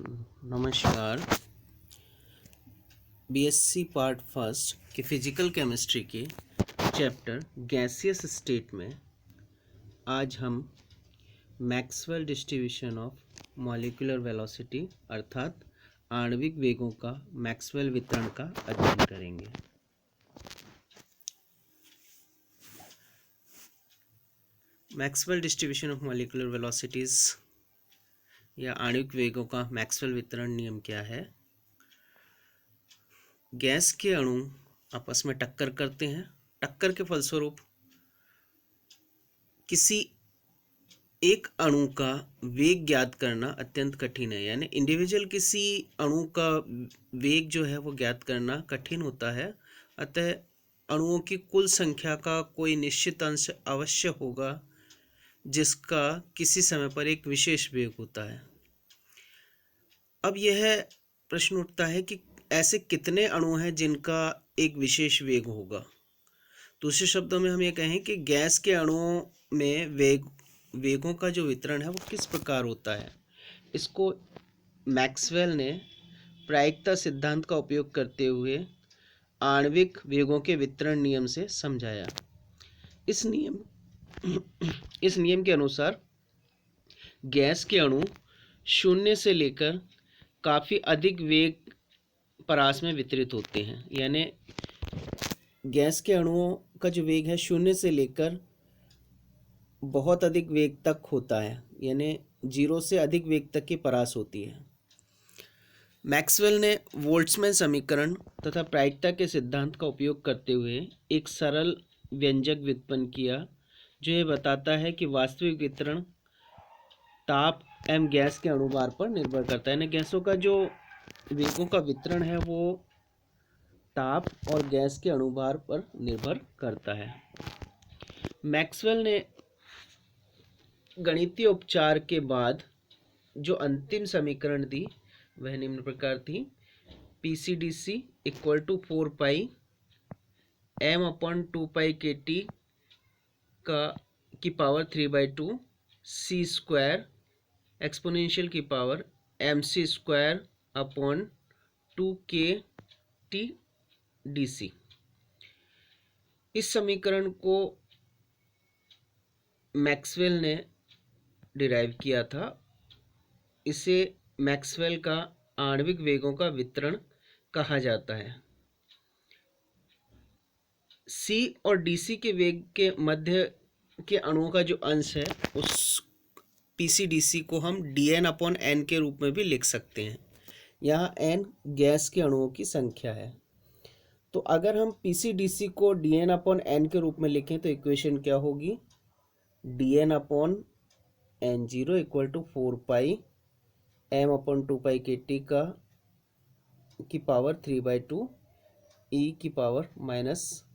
नमस्कार। BSc part first के physical chemistry के चैप्टर गैसियस स्टेट में आज हम Maxwell distribution of molecular velocity अर्थात आणविक वेगों का मैक्सवेल वितरण का अध्ययन करेंगे। Maxwell distribution of molecular velocities या आणविक वेगों का मैक्सवेल वितरण नियम क्या है? गैस के अणु आपस में टक्कर करते हैं। टक्कर के फलस्वरूप किसी एक अणु का वेग ज्ञात करना अत्यंत कठिन है, यानी इंडिविजुअल किसी अणु का वेग जो है वो ज्ञात करना कठिन होता है। अतः अणुओं की कुल संख्या का कोई निश्चित अंश अवश्य होगा जिसका किसी समय पर एक विशेष वेग होता है। अब यह प्रश्न उठता है कि ऐसे कितने अणु हैं जिनका एक विशेष वेग होगा। दूसरे शब्दों में हम ये कहें कि गैस के अणुओं में वेगों का जो वितरण है वो किस प्रकार होता है। इसको मैक्सवेल ने प्रायिकता सिद्धांत का उपयोग करते हुए आणविक वेगों के वितरण नियम से समझाया। इस नियम के अनुसार गैस के अणु शून्य से लेकर काफ़ी अधिक वेग परास में वितरित होते हैं, यानी गैस के अणुओं का जो वेग है शून्य से लेकर बहुत अधिक वेग तक होता है, यानी 0 से अधिक वेग तक की परास होती है। मैक्सवेल ने बोल्ट्जमैन समीकरण तथा प्रायिकता के सिद्धांत का उपयोग करते हुए एक सरल व्यंजक व्युत्पन्न किया जो ये बताता है कि वास्तविक वितरण ताप एवं गैस के अणुभार पर निर्भर करता है। यानी गैसों का जो वेगों का वितरण है वो ताप और गैस के अणुभार पर निर्भर करता है। मैक्सवेल ने गणितीय उपचार के बाद जो अंतिम समीकरण दी वह निम्न प्रकार थी: PCDC equal to 4 pi m/2 pi KT की पावर 3/2 C स्क्वायर एक्सपोनेंशियल की power MC square upon 2KT DC। इस समीकरण को मैक्सवेल ने डिराइव किया था। इसे मैक्सवेल का आणविक वेगों का वितरण कहा जाता है। C और DC के वेग के मध्य के अणुओं का जो अंश है उस PCDC को हम dN/n के रूप में भी लिख सकते हैं। यहाँ n गैस के अणुओं की संख्या है। तो अगर हम PCDC को dN/n के रूप में लिखें तो इक्वेशन क्या होगी? dN/n0 equal to 4 pi m/2 pi KT की पावर 3/2 e की power minus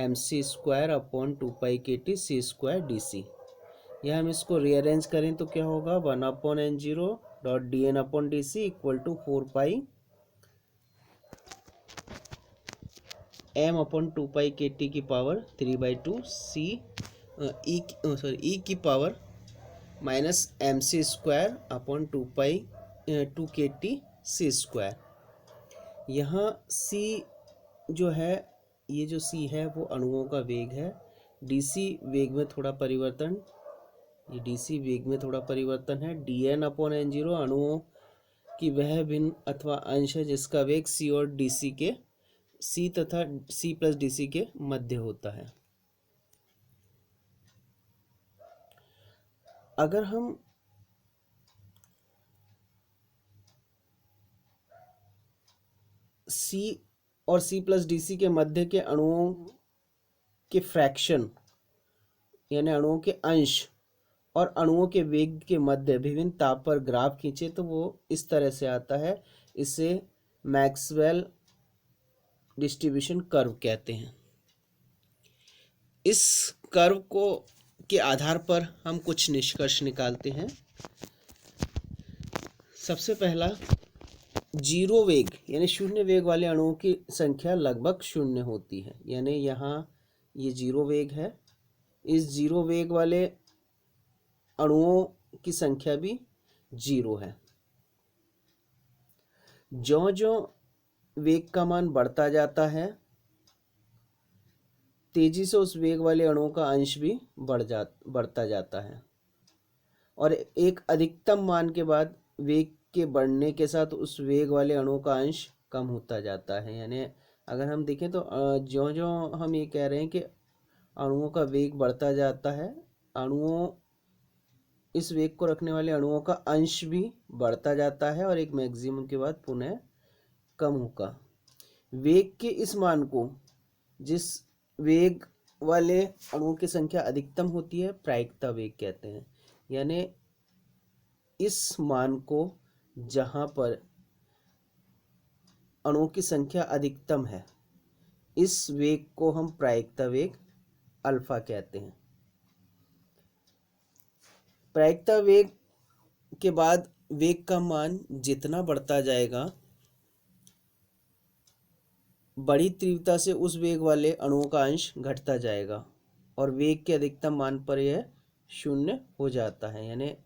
MC square upon 2 pi KT C square DC। यह हम इसको रीअरेंज करें तो क्या होगा? 1/n0 dot dN/dC equal to 4 pi m/2 pi KT की पावर 3/2 e की power minus MC square upon 2 KT C square. यहाँ C जो है, ये जो C है वो अणुओं का वेग है। DC वेग में थोड़ा परिवर्तन, ये DC वेग में थोड़ा परिवर्तन है। dN/n0 अणुओं की वह भिन्न अथवा अंश है जिसका वेग C और DC के C तथा C प्लस DC के मध्य होता है। अगर हम C और C प्लस DC के मध्य के अणुओं के फ्रैक्शन यानी अणुओं के अंश और अणुओं के वेग के मध्य विभिन्न ताप पर ग्राफ खींचे तो वो इस तरह से आता है। इसे मैक्सवेल डिस्ट्रीब्यूशन कर्व कहते हैं। इस कर्व के आधार पर हम कुछ निष्कर्ष निकालते हैं। सबसे पहला, जीरो वेग यानी शून्य वेग वाले अणुओं की संख्या लगभग शून्य होती है, यानी यहाँ ये जीरो वेग है। इस जीरो वेग वाले अणुओं की संख्या भी जीरो है। ज्यों ज्यों वेग का मान बढ़ता जाता है, तेजी से उस वेग वाले अणुओं का अंश भी बढ़ता जाता है, और एक अधिकतम मान के बाद वेग के बढ़ने के साथ उस वेग वाले अणुओं का अंश कम होता जाता है। यानी अगर हम देखें तो ज्यों ज्यों हम ये कह रहे हैं कि अणुओं का वेग बढ़ता जाता है, अणुओं इस वेग को रखने वाले अणुओं का अंश भी बढ़ता जाता है और एक मैक्सिमम के बाद पुनः कम होगा। वेग के इस मान को, जिस वेग वाले अणुओं की संख्या अधिकतम होती है, प्रायिकता वेग कहते हैं। यानी इस मान को जहाँ पर अणुओं की संख्या अधिकतम है, इस वेग को हम प्रायिकता वेग अल्फा कहते हैं। प्रायिकता वेग के बाद वेग का मान जितना बढ़ता जाएगा, बड़ी तीव्रता से उस वेग वाले अणुओं का अंश घटता जाएगा और वेग के अधिकतम मान पर यह शून्य हो जाता है। यानी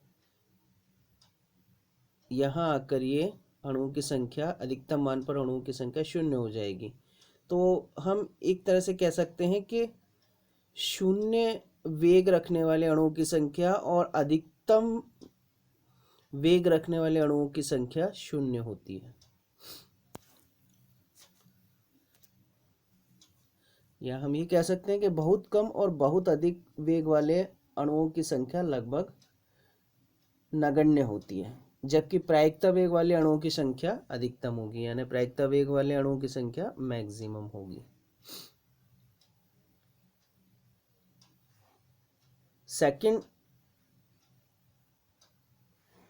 यहाँ आकर ये अणुओं की संख्या, अधिकतम मान पर अणुओं की संख्या शून्य हो जाएगी। तो हम एक तरह से कह सकते हैं कि शून्य वेग रखने वाले अणुओं की संख्या और अधिकतम वेग रखने वाले अणुओं की संख्या शून्य होती है। या हम ये कह सकते हैं कि बहुत कम और बहुत अधिक वेग वाले अणुओं की संख्या लगभग नगण्य होती है, जबकि प्रायिकता वेग वाले अणुओं की संख्या अधिकतम होगी। यानी प्रायिकता वेग वाले अणुओं की संख्या मैक्सिमम होगी।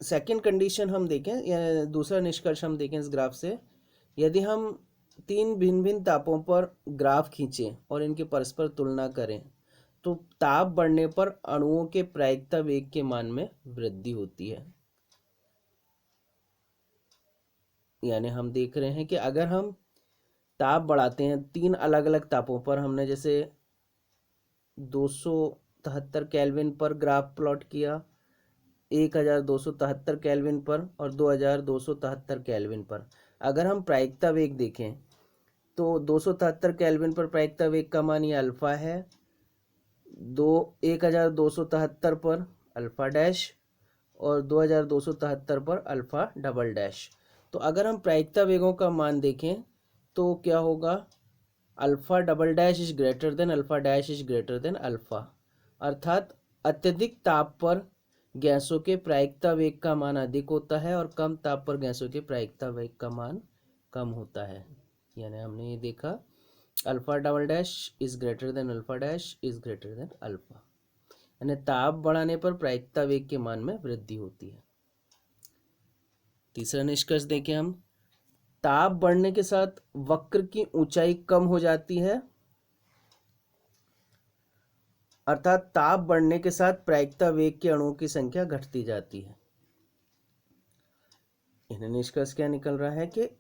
सेकंड कंडीशन हम देखें, या दूसरा निष्कर्ष हम देखें इस ग्राफ से, यदि हम तीन भिन्न भिन्न तापों पर ग्राफ खींचें और इनकी परस्पर तुलना करें, तो ताप बढ़ने पर अणुओं के प्रायिकता वेग के मान में वृद्धि होती है। यानी हम देख रहे हैं कि अगर हम ताप बढ़ाते हैं तीन अलग अलग तापों पर, हमने जैसे 273 केल्विन पर ग्राफ प्लॉट किया, 1273 केल्विन पर और 2273 केल्विन पर। अगर हम प्रायिकता वेग देखें तो 273 केल्विन पर प्रायिकता वेग का मान ये अल्फा है, 1273 पर अल्फा डैश और 2273 पर अल्फा डबल डैश। तो अगर हम प्रायिकता वेगों का मान देखें तो क्या होगा, alpha double dash is greater than alpha dash is greater than alpha, अर्थात अत्यधिक ताप पर गैसों के प्रायिकता वेग का मान अधिक होता है और कम ताप पर गैसों के प्रायिकता वेग का मान कम होता है। यानी हमने ये देखा, alpha double dash is greater than alpha dash is greater than alpha, यानी ताप बढ़ाने पर प्रायिकता वेग के मान में वृद्धि होती है। तीसरा निष्कर्ष देखें हम, ताप बढ़ने के साथ वक्र की ऊंचाई कम हो जाती है, अर्थात ताप बढ़ने के साथ प्रायिकता वेग के अणुओं की संख्या घटती जाती है। इन्हें निष्कर्ष क्या निकल रहा है कि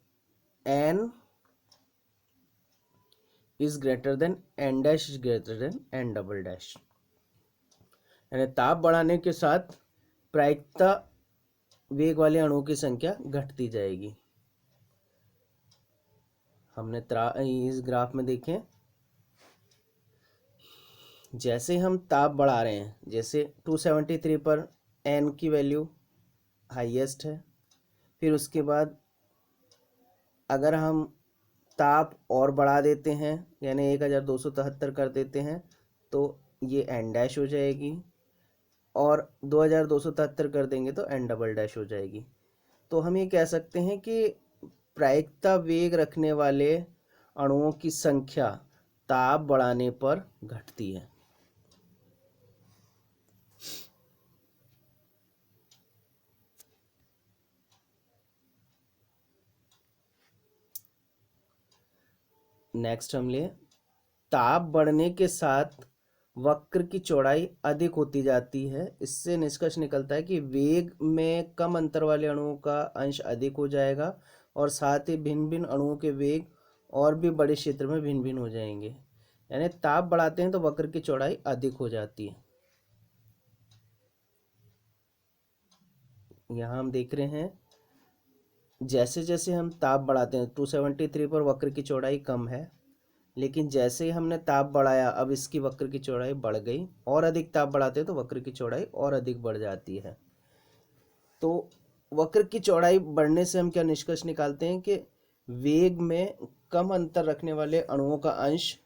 n is greater than n dash is greater than n double dash, यानी ताप बढ़ाने के साथ प्रायिकता वेग वाले अणुओं की संख्या घटती जाएगी। हमने इस ग्राफ में देखें, जैसे हम ताप बढ़ा रहे हैं, जैसे 273 पर n की वैल्यू हाईएस्ट है, फिर उसके बाद अगर हम ताप और बढ़ा देते हैं यानी 1273 कर देते हैं तो ये n डैश हो जाएगी, और 2273 कर देंगे तो n डबल डैश हो जाएगी। तो हम ये कह सकते हैं कि प्रायिकता वेग रखने वाले अणुओं की संख्या ताप बढ़ाने पर घटती है। नेक्स्ट हम ले, ताप बढ़ने के साथ वक्र की चौड़ाई अधिक होती जाती है। इससे निष्कर्ष निकलता है कि वेग में कम अंतर वाले अणुओं का अंश अधिक हो जाएगा और साथ ही भिन्न भिन्न अणुओं के वेग और भी बड़े क्षेत्र में भिन्न भिन्न हो जाएंगे। यानी ताप बढ़ाते हैं तो वक्र की चौड़ाई अधिक हो जाती है। यहाँ हम देख रहे हैं जैसे जैसे हम ताप बढ़ाते हैं, 273 पर वक्र की चौड़ाई कम है, लेकिन जैसे ही हमने ताप बढ़ाया अब इसकी वक्र की चौड़ाई बढ़ गई, और अधिक ताप बढ़ाते हैं तो वक्र की चौड़ाई और अधिक बढ़ जाती है। तो वक्र की चौड़ाई बढ़ने से हम क्या निष्कर्ष निकालते हैं कि वेग में कम अंतर रखने वाले अणुओं का अंश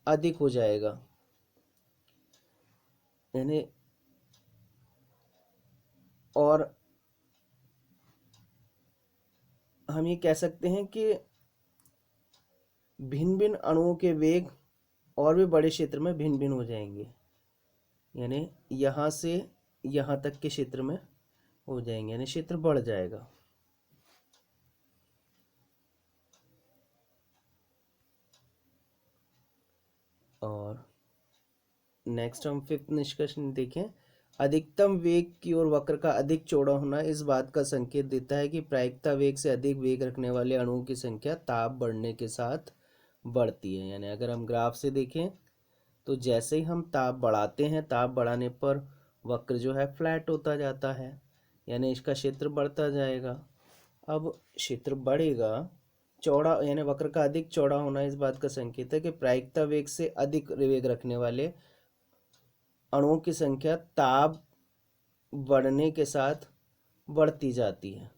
अधिक हो जाएगा, यानी और हम ये कह सकते हैं कि भिन्न भिन्न अणुओं के वेग और भी बड़े क्षेत्र में भिन्न भिन्न हो जाएंगे, यानी यहाँ से यहाँ तक के क्षेत्र में हो जाएंगे, यानी क्षेत्र बढ़ जाएगा। और नेक्स्ट हम फिफ्थ निष्कर्ष देखें, अधिकतम वेग की ओर वक्र का अधिक चौड़ा होना इस बात का संकेत देता है कि प्रायिकता वेग से अधिक वेग रखने वाले अणुओं की संख्या ताप बढ़ने के साथ बढ़ती है। यानी अगर हम ग्राफ से देखें तो जैसे ही हम ताप बढ़ाते हैं, ताप बढ़ाने पर वक्र जो है फ्लैट होता जाता है, यानी इसका क्षेत्र बढ़ता जाएगा। अब क्षेत्र बढ़ेगा, चौड़ा यानी वक्र का अधिक चौड़ा होना इस बात का संकेत है कि प्रायिकता वेग से अधिक वेग रखने वाले अणुओं की संख्या ताप बढ़ने के साथ बढ़ती जाती है।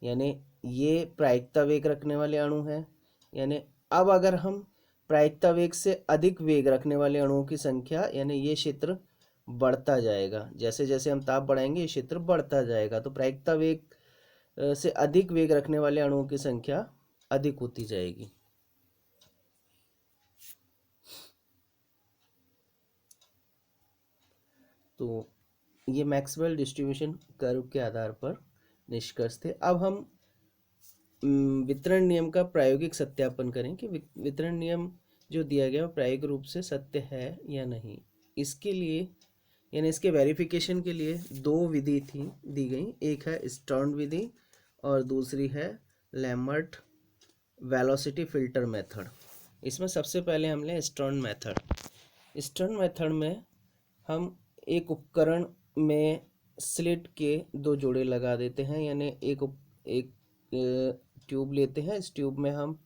यानी ये प्रायिकता वेग रखने वाले अणु हैं, यानी अब अगर हम प्रायिकता वेग से अधिक वेग रखने वाले अणुओं की संख्या, यानी ये क्षेत्र बढ़ता जाएगा, जैसे जैसे हम ताप बढ़ाएंगे ये क्षेत्र बढ़ता जाएगा, तो प्रायिकता वेग से अधिक वेग रखने वाले अणुओं की संख्या अधिक होती जाएगी। तो ये मैक्सवेल डिस्ट्रीब्यूशन कर्व के आधार पर निष्कर्ष थे। अब हम वितरण नियम का प्रायोगिक सत्यापन करें कि वितरण नियम जो दिया गया वो प्रायोगिक रूप से सत्य है या नहीं। इसके लिए यानी इसके वेरिफिकेशन के लिए दो विधि थी दी गई, एक है स्टर्न विधि और दूसरी है लैमर्ट वेलोसिटी फिल्टर मेथड। इसमें सबसे पहले हम लें स्टर्न मेथड। स्टर्न मेथड में हम एक उपकरण में स्लिट के दो जोड़े लगा देते हैं, यानी एक ट्यूब लेते हैं, इस ट्यूब में हम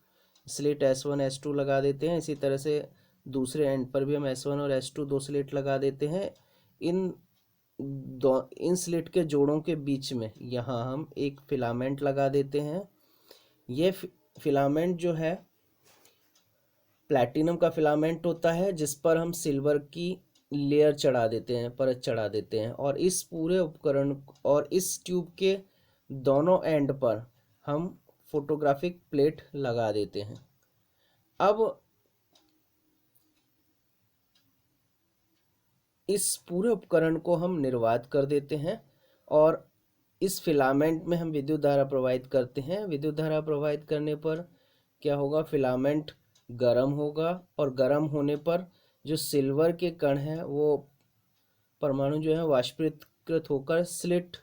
स्लिट S1 S2 लगा देते हैं, इसी तरह से दूसरे एंड पर भी हम S1 और S2 दो स्लिट लगा देते हैं। इन स्लिट के जोड़ों के बीच में यहाँ हम एक फिलामेंट लगा देते हैं। ये फिलामेंट जो है प्लैटिनम का फिलामेंट होता है, जिस पर हम सिल्वर की लेयर चढ़ा देते हैं, परत चढ़ा देते हैं, और इस पूरे उपकरण और इस ट्यूब के दोनों एंड पर हम फोटोग्राफिक प्लेट लगा देते हैं। अब इस पूरे उपकरण को हम निर्वात कर देते हैं और इस फिलामेंट में हम विद्युत धारा प्रवाहित करते हैं। विद्युत धारा प्रवाहित करने पर क्या होगा, फिलामेंट गर्म होगा और गर्म होने पर जो सिल्वर के कण हैं वो परमाणु जो है वाष्पीकृत होकर स्लिट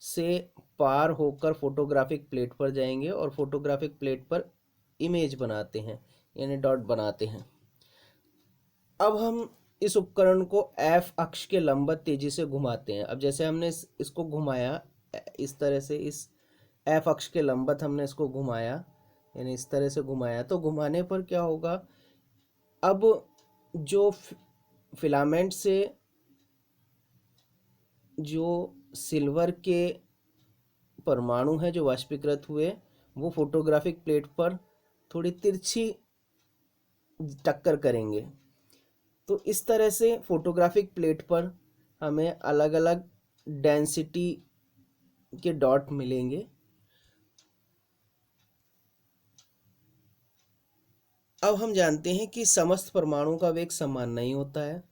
से पार होकर फोटोग्राफिक प्लेट पर जाएंगे और फोटोग्राफिक प्लेट पर इमेज बनाते हैं, यानी डॉट बनाते हैं। अब हम इस उपकरण को एफ अक्ष के लंबवत तेजी से घुमाते हैं। अब जैसे हमने इसको घुमाया इस तरह से, इस एफ अक्ष के लंबवत हमने इसको घुमाया, यानी इस तरह से घुमाया, तो घुमाने पर क्या होगा, अब जो फिलामेंट से जो सिल्वर के परमाणु हैं जो वाष्पीकृत हुए, वो फोटोग्राफिक प्लेट पर थोड़ी तिरछी टक्कर करेंगे। तो इस तरह से फोटोग्राफिक प्लेट पर हमें अलग अलग डेंसिटी के डॉट मिलेंगे। अब हम जानते हैं कि समस्त परमाणुओं का वेग समान नहीं होता है,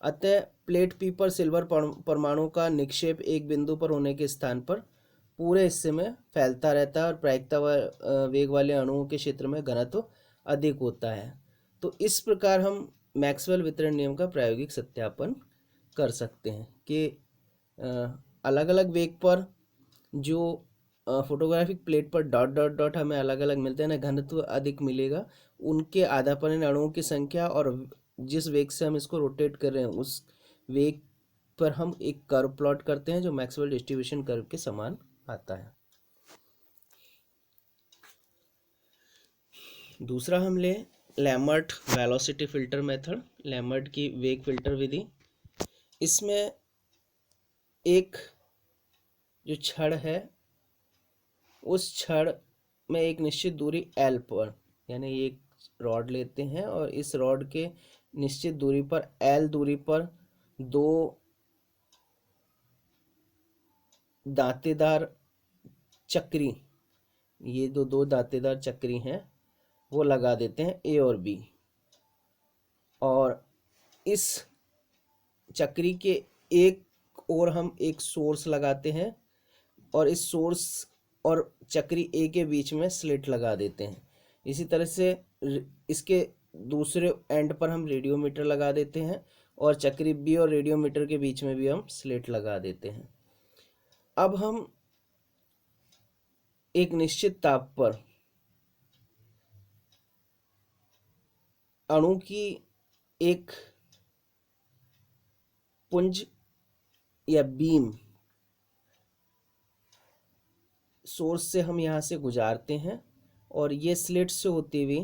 अतः प्लेट पी पर सिल्वर परमाणु का निक्षेप एक बिंदु पर होने के स्थान पर पूरे हिस्से में फैलता रहता है और प्रायिकता वेग वाले अणुओं के क्षेत्र में घनत्व अधिक होता है। तो इस प्रकार हम मैक्सवेल वितरण नियम का प्रायोगिक सत्यापन कर सकते हैं कि अलग अलग वेग पर जो फोटोग्राफिक प्लेट पर डॉट डॉट डॉट हमें अलग अलग मिलते हैं ना, घनत्व अधिक मिलेगा, उनके आधापन अणुओं की संख्या और जिस वेग से हम इसको रोटेट कर रहे हैं उस वेग पर हम एक कर्व प्लॉट करते हैं जो मैक्सवेल डिस्ट्रीब्यूशन कर्व के समान आता है। दूसरा हम ले लैमर्ट वेलोसिटी फिल्टर मेथड, लैमर्ट की वेग फिल्टर विधि। इसमें एक जो छड़ है, उस छड़ में एक निश्चित दूरी एल पर, यानी एक रॉड लेते हैं और इस रॉड के निश्चित दूरी पर एल दूरी पर दो दांतेदार चक्री, ये दो दांतेदार चक्री हैं, वो लगा देते हैं ए और बी। और इस चक्री के एक और हम एक सोर्स लगाते हैं और इस सोर्स और चक्री ए के बीच में स्लिट लगा देते हैं। इसी तरह से इसके दूसरे एंड पर हम रेडियोमीटर लगा देते हैं और चक्री बी और रेडियोमीटर के बीच में भी हम स्लिट लगा देते हैं। अब हम एक निश्चित ताप पर अणु की एक पुंज या बीम सोर्स से हम यहाँ से गुजारते हैं और ये स्लिट से होते हुए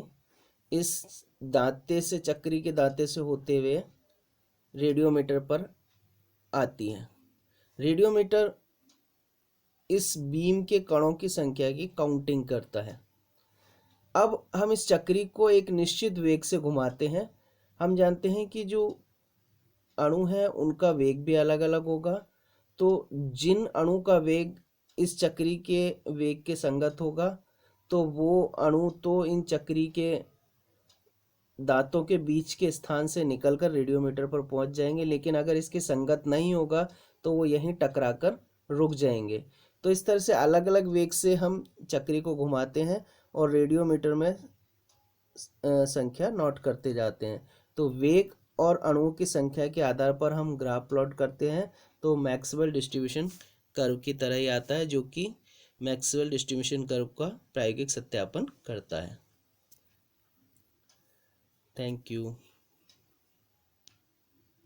इस दांते से, चक्री के दांते से होते हुए रेडियोमीटर पर आती है। रेडियोमीटर इस बीम के कणों की संख्या की काउंटिंग करता है। अब हम इस चक्री को एक निश्चित वेग से घुमाते हैं। हम जानते हैं कि जो अणु है उनका वेग भी अलग अलग होगा, तो जिन अणु का वेग इस चक्री के वेग के संगत होगा तो वो अणु तो इन चक्री के दांतों के बीच के स्थान से निकलकर रेडियोमीटर पर पहुंच जाएंगे, लेकिन अगर इसके संगत नहीं होगा तो वो यहीं टकराकर रुक जाएंगे। तो इस तरह से अलग अलग वेग से हम चक्री को घुमाते हैं और रेडियोमीटर में संख्या नोट करते जाते हैं। तो वेग और अणुओं की संख्या के आधार पर हम ग्राफ प्लॉट करते हैं, तो मैक्सवेल डिस्ट्रीब्यूशन कर्व की तरह ही आता है, जो कि मैक्सवेल डिस्ट्रीब्यूशन कर्व का प्रायोगिक सत्यापन करता है। Thank you.